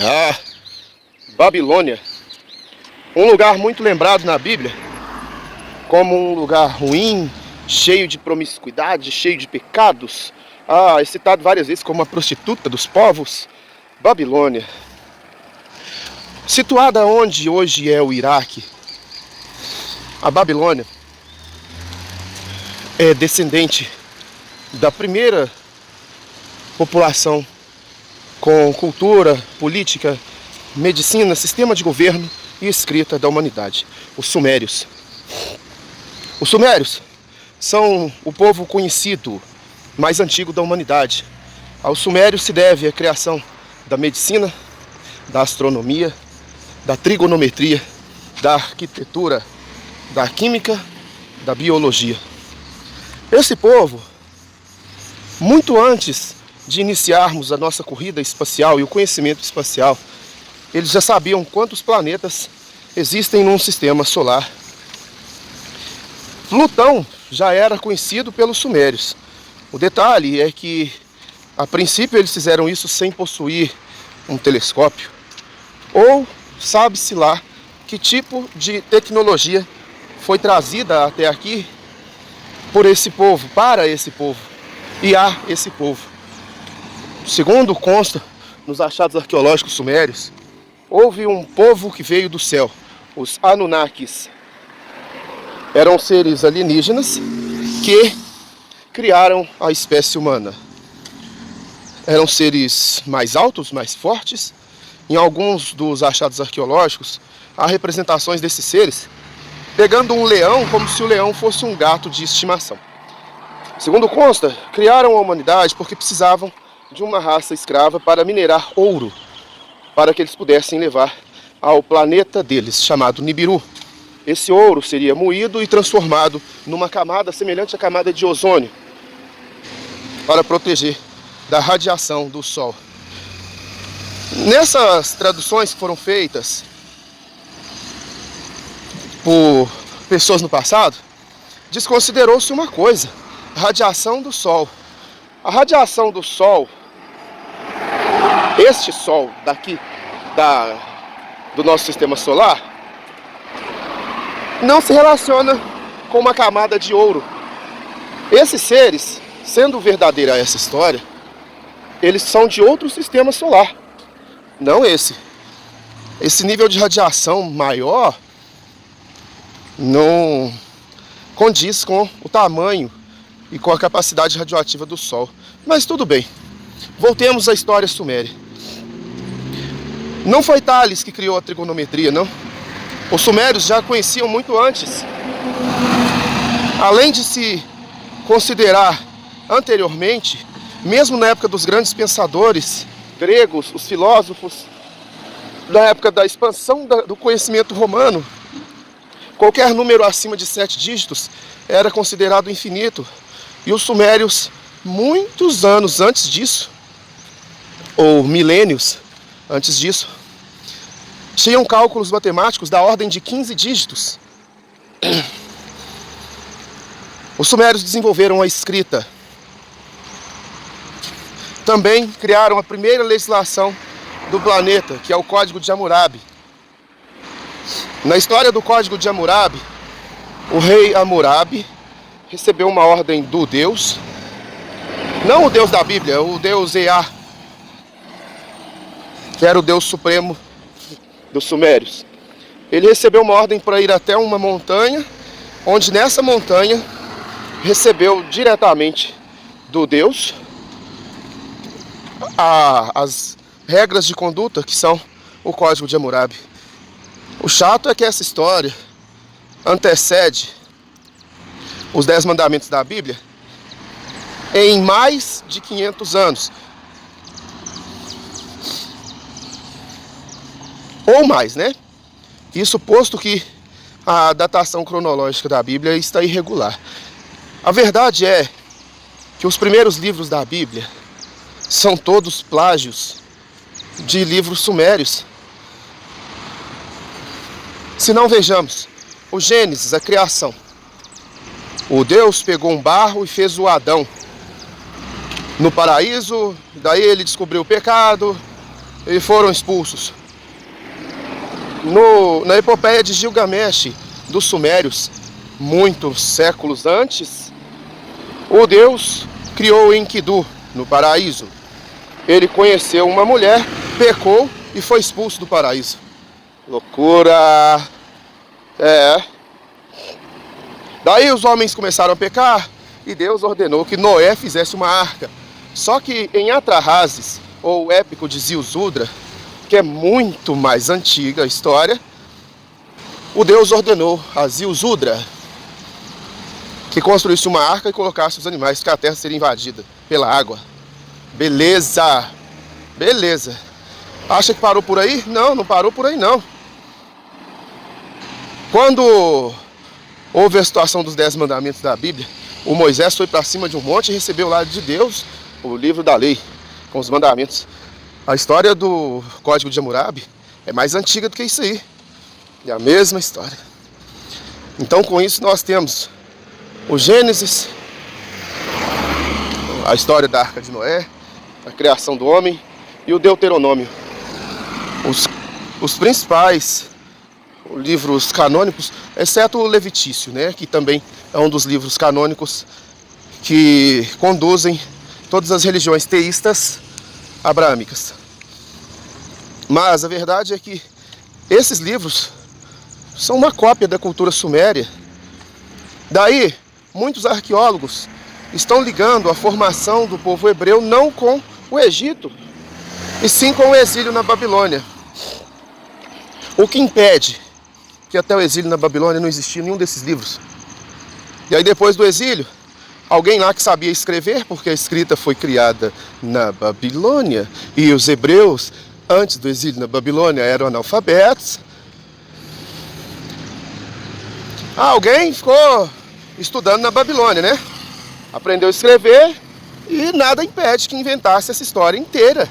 Ah, Babilônia, um lugar muito lembrado na Bíblia como um lugar ruim, cheio de promiscuidade, cheio de pecados. É citado várias vezes como a prostituta dos povos. Babilônia, situada onde hoje é o Iraque, a Babilônia é descendente da primeira população com cultura, política, medicina, sistema de governo e escrita da humanidade, os Sumérios. Os Sumérios são o povo conhecido mais antigo da humanidade. Aos Sumérios se deve a criação da medicina, da astronomia, da trigonometria, da arquitetura, da química, da biologia. Esse povo, muito antes de iniciarmos a nossa corrida espacial e o conhecimento espacial, eles já sabiam quantos planetas existem num sistema solar. Plutão já era conhecido pelos sumérios. O detalhe é que, a princípio, eles fizeram isso sem possuir um telescópio. Ou sabe-se lá que tipo de tecnologia foi trazida até aqui por esse povo, para esse povo e a esse povo. Segundo consta nos achados arqueológicos sumérios, houve um povo que veio do céu, os Anunnakis. Eram seres alienígenas que criaram a espécie humana. Eram seres mais altos, mais fortes. Em alguns dos achados arqueológicos, há representações desses seres pegando um leão como se o leão fosse um gato de estimação. Segundo consta, criaram a humanidade porque precisavam de uma raça escrava para minerar ouro, para que eles pudessem levar ao planeta deles, chamado Nibiru. Esse ouro seria moído e transformado numa camada semelhante à camada de ozônio, para proteger da radiação do Sol. Nessas traduções que foram feitas por pessoas no passado, desconsiderou-se uma coisa: a radiação do Sol. A radiação do Sol, este Sol daqui, do nosso sistema solar, não se relaciona com uma camada de ouro. Esses seres, sendo verdadeira essa história, eles são de outro sistema solar, não esse. Esse nível de radiação maior não condiz com o tamanho e com a capacidade radioativa do Sol. Mas tudo bem, voltemos à história suméria. Não foi Tales que criou a trigonometria, não. Os sumérios já a conheciam muito antes. Além de se considerar anteriormente, mesmo na época dos grandes pensadores gregos, os filósofos, na época da expansão do conhecimento romano, qualquer número acima de 7 dígitos era considerado infinito. E os sumérios, muitos anos antes disso, ou milênios antes disso, tinham cálculos matemáticos da ordem de 15 dígitos. Os sumérios desenvolveram a escrita. Também criaram a primeira legislação do planeta, que é o Código de Hammurabi. Na história do Código de Hammurabi, o rei Hammurabi recebeu uma ordem do Deus, não o Deus da Bíblia, o Deus Ea, que era o Deus supremo dos sumérios. Ele recebeu uma ordem para ir até uma montanha, onde nessa montanha recebeu diretamente do Deus as regras de conduta, que são o Código de Hammurabi. O chato é que essa história antecede os 10 mandamentos da Bíblia em mais de 500 anos. Ou mais, né? Isso posto que a datação cronológica da Bíblia está irregular. A verdade é que os primeiros livros da Bíblia são todos plágios de livros sumérios. Se não, vejamos o Gênesis, a criação. O Deus pegou um barro e fez o Adão no paraíso, daí ele descobriu o pecado, e foram expulsos. Na epopeia de Gilgamesh, dos Sumérios, muitos séculos antes, o Deus criou Enkidu, no paraíso. Ele conheceu uma mulher, pecou e foi expulso do paraíso. Loucura! Daí os homens começaram a pecar e Deus ordenou que Noé fizesse uma arca. Só que em Atrahasis, ou épico de Ziusudra, que é muito mais antiga a história, o Deus ordenou a Ziusudra que construísse uma arca e colocasse os animais, que a terra seria invadida pela água. Beleza! Beleza! Acha que parou por aí? Não, não parou por aí não. Quando houve a situação dos 10 mandamentos da Bíblia, o Moisés foi para cima de um monte e recebeu lá de Deus o livro da lei, com os mandamentos. A história do Código de Hammurabi é mais antiga do que isso aí. É a mesma história. Então, com isso, nós temos o Gênesis, a história da Arca de Noé, a criação do homem e o Deuteronômio. Os principais livros canônicos, exceto o Levitício, né, que também é um dos livros canônicos que conduzem todas as religiões teístas abraâmicas. Mas a verdade é que esses livros são uma cópia da cultura suméria. Daí, muitos arqueólogos estão ligando a formação do povo hebreu não com o Egito, e sim com o exílio na Babilônia. O que impede que até o exílio na Babilônia não existia nenhum desses livros. E aí depois do exílio, alguém lá que sabia escrever, porque a escrita foi criada na Babilônia, e os hebreus, antes do exílio na Babilônia, eram analfabetos. Alguém ficou estudando na Babilônia, né? Aprendeu a escrever e nada impede que inventasse essa história inteira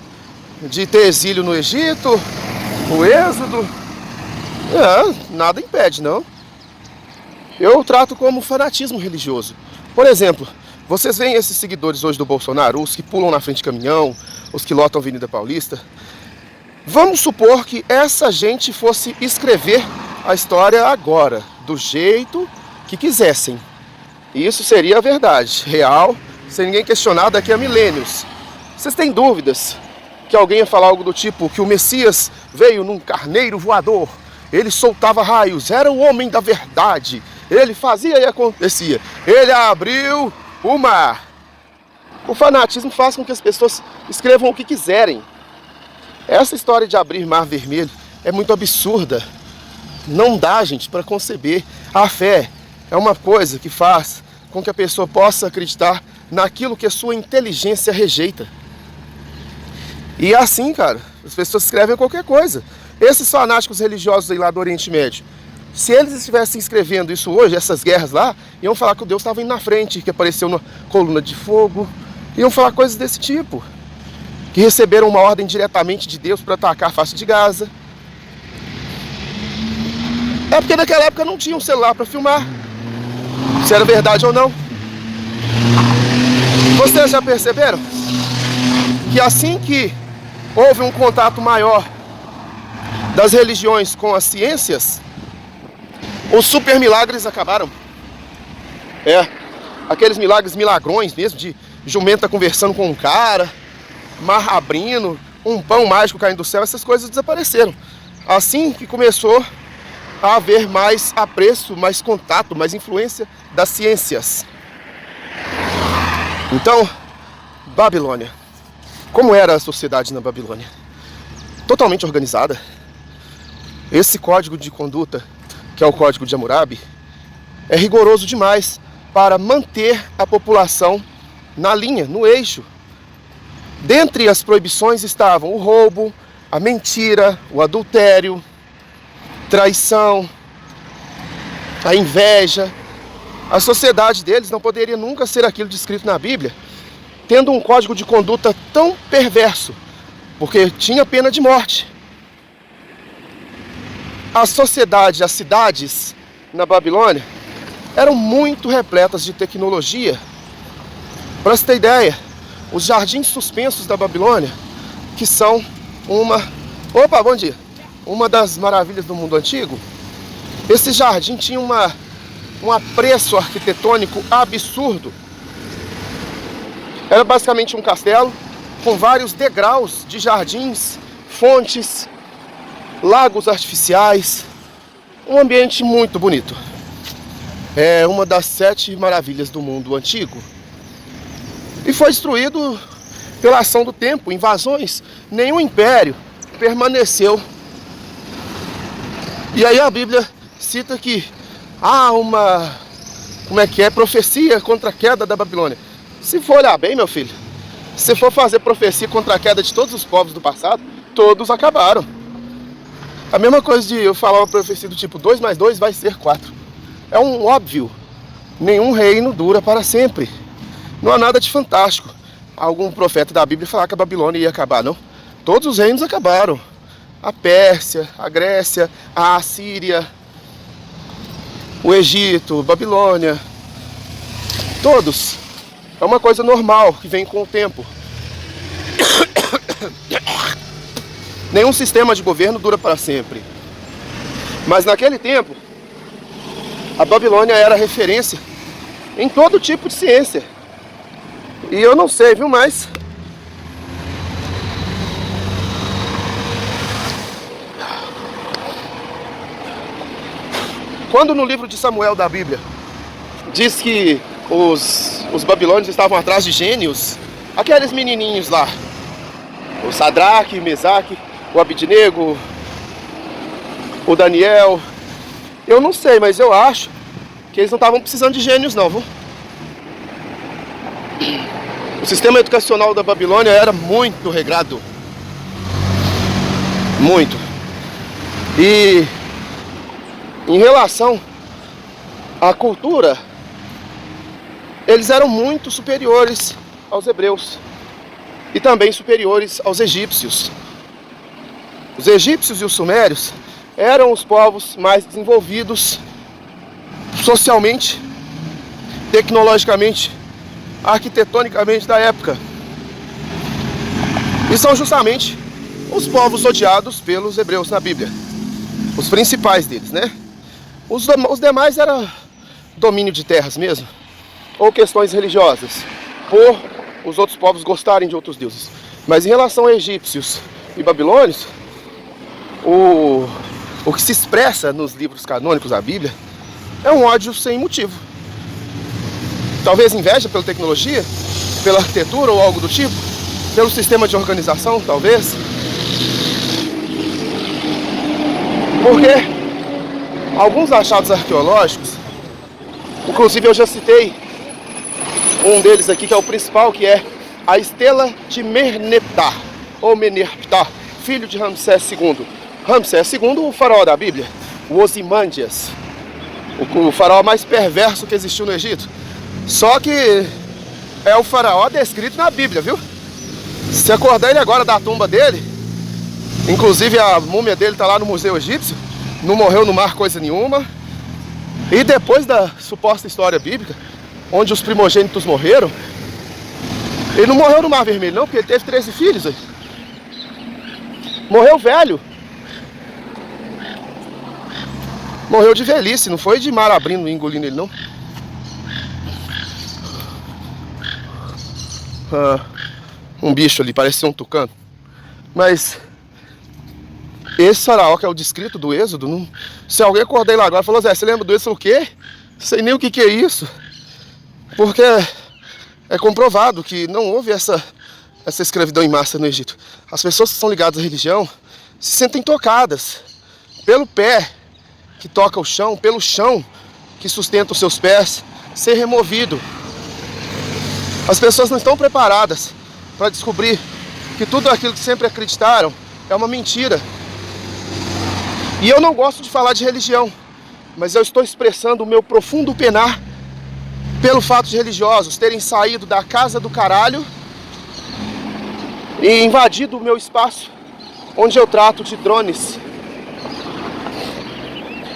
de ter exílio no Egito, o êxodo. Nada impede, não. Eu trato como fanatismo religioso. Por exemplo, vocês veem esses seguidores hoje do Bolsonaro, os que pulam na frente de caminhão, os que lotam a Avenida Paulista. Vamos supor que essa gente fosse escrever a história agora, do jeito que quisessem. E isso seria a verdade, real, sem ninguém questionar daqui a milênios. Vocês têm dúvidas que alguém ia falar algo do tipo que o Messias veio num carneiro voador, ele soltava raios, era o homem da verdade, ele fazia e acontecia, ele abriu o mar. O fanatismo faz com que as pessoas escrevam o que quiserem. Essa história de abrir mar vermelho é muito absurda. Não dá, gente, para conceber. A fé é uma coisa que faz com que a pessoa possa acreditar naquilo que a sua inteligência rejeita. E é assim, cara, as pessoas escrevem qualquer coisa. Esses fanáticos religiosos aí lá do Oriente Médio, se eles estivessem escrevendo isso hoje, essas guerras lá, iam falar que o Deus estava indo na frente, que apareceu na coluna de fogo, iam falar coisas desse tipo, que receberam uma ordem diretamente de Deus para atacar a face de Gaza. É porque naquela época não tinha um celular para filmar se era verdade ou não. Vocês já perceberam que assim que houve um contato maior das religiões com as ciências, os super milagres acabaram? Aqueles milagres milagrões mesmo, de jumenta conversando com um cara, mar abrindo, um pão mágico caindo do céu, essas coisas desapareceram. Assim que começou a haver mais apreço, mais contato, mais influência das ciências. Então, Babilônia. Como era a sociedade na Babilônia? Totalmente organizada. Esse código de conduta, que é o Código de Hammurabi, é rigoroso demais para manter a população na linha, no eixo. Dentre as proibições estavam o roubo, a mentira, o adultério, traição, a inveja. A sociedade deles não poderia nunca ser aquilo descrito na Bíblia, tendo um código de conduta tão perverso, porque tinha pena de morte. A sociedade, as cidades na Babilônia eram muito repletas de tecnologia. Para você ter ideia, os jardins suspensos da Babilônia, que são Opa, bom dia! Uma das maravilhas do mundo antigo. Esse jardim tinha um apreço arquitetônico absurdo. Era basicamente um castelo com vários degraus de jardins, fontes, lagos artificiais. Um ambiente muito bonito. É uma das 7 maravilhas do mundo antigo. E foi destruído pela ação do tempo, invasões. Nenhum império permaneceu. E aí a Bíblia cita que há uma, profecia contra a queda da Babilônia. Se for olhar bem, meu filho, se for fazer profecia contra a queda de todos os povos do passado, todos acabaram. A mesma coisa de eu falar uma profecia do tipo 2 mais 2 vai ser 4. É um óbvio. Nenhum reino dura para sempre. Não há nada de fantástico algum profeta da Bíblia falar que a Babilônia ia acabar, não. Todos os reinos acabaram. A Pérsia, a Grécia, a Assíria, o Egito, Babilônia. Todos. É uma coisa normal que vem com o tempo. Nenhum sistema de governo dura para sempre. Mas naquele tempo, a Babilônia era referência em todo tipo de ciência. E eu não sei, viu, mas quando no livro de Samuel da Bíblia diz que os babilônios estavam atrás de gênios, aqueles menininhos lá, o Sadraque, Mesaque, o Abidnego, o Daniel, eu não sei, mas eu acho que eles não estavam precisando de gênios não, viu? O sistema educacional da Babilônia era muito regrado. Muito. E em relação à cultura, eles eram muito superiores aos hebreus e também superiores aos egípcios. Os egípcios e os sumérios eram os povos mais desenvolvidos socialmente, tecnologicamente, arquitetonicamente da época. E são justamente os povos odiados pelos hebreus na Bíblia. Os principais deles, né? Os demais eram domínio de terras mesmo, ou questões religiosas, por os outros povos gostarem de outros deuses. Mas em relação a egípcios e babilônios, o que se expressa nos livros canônicos da Bíblia é um ódio sem motivo. Talvez inveja pela tecnologia, pela arquitetura ou algo do tipo, pelo sistema de organização, talvez. Porque alguns achados arqueológicos, inclusive eu já citei um deles aqui, que é o principal, que é a Estela de Merneptah, ou Menerptah, filho de Ramsés II. Ramsés II, o faraó da Bíblia, o Ozymandias, o faraó mais perverso que existiu no Egito. Só que é o faraó descrito na Bíblia, viu? Se acordar ele agora da tumba dele, inclusive a múmia dele está lá no Museu Egípcio, não morreu no mar coisa nenhuma. E depois da suposta história bíblica, onde os primogênitos morreram, ele não morreu no Mar Vermelho não, porque ele teve 13 filhos. Aí. Morreu velho. Morreu de velhice, não foi de mar abrindo e engolindo ele não. Um bicho ali, parecia um tucano. Mas esse faraó que é o descrito do Êxodo, não... se alguém acordar lá agora e falou, Zé, você lembra do Êxodo o quê? Sei nem o que é isso. Porque é comprovado que não houve essa escravidão em massa no Egito. As pessoas que são ligadas à religião se sentem tocadas pelo pé que toca o chão, pelo chão que sustenta os seus pés, ser removido. As pessoas não estão preparadas para descobrir que tudo aquilo que sempre acreditaram é uma mentira. E eu não gosto de falar de religião, mas eu estou expressando o meu profundo penar pelo fato de religiosos terem saído da casa do caralho e invadido o meu espaço, onde eu trato de drones.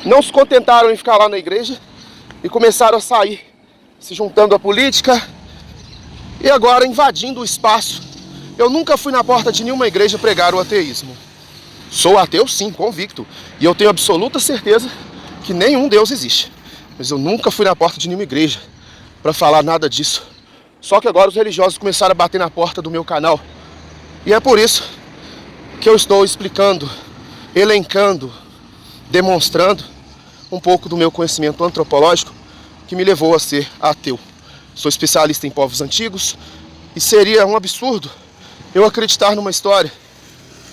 Não se contentaram em ficar lá na igreja e começaram a sair, se juntando à política e agora invadindo o espaço Eu nunca fui na porta de nenhuma igreja pregar o ateísmo. Sou ateu sim, convicto. E eu tenho absoluta certeza que nenhum Deus existe. Mas eu nunca fui na porta de nenhuma igreja para falar nada disso. Só que agora os religiosos começaram a bater na porta do meu canal. E é por isso que eu estou explicando, elencando, demonstrando um pouco do meu conhecimento antropológico que me levou a ser ateu. Sou especialista em povos antigos e seria um absurdo eu acreditar numa história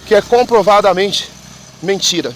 que é comprovadamente mentira.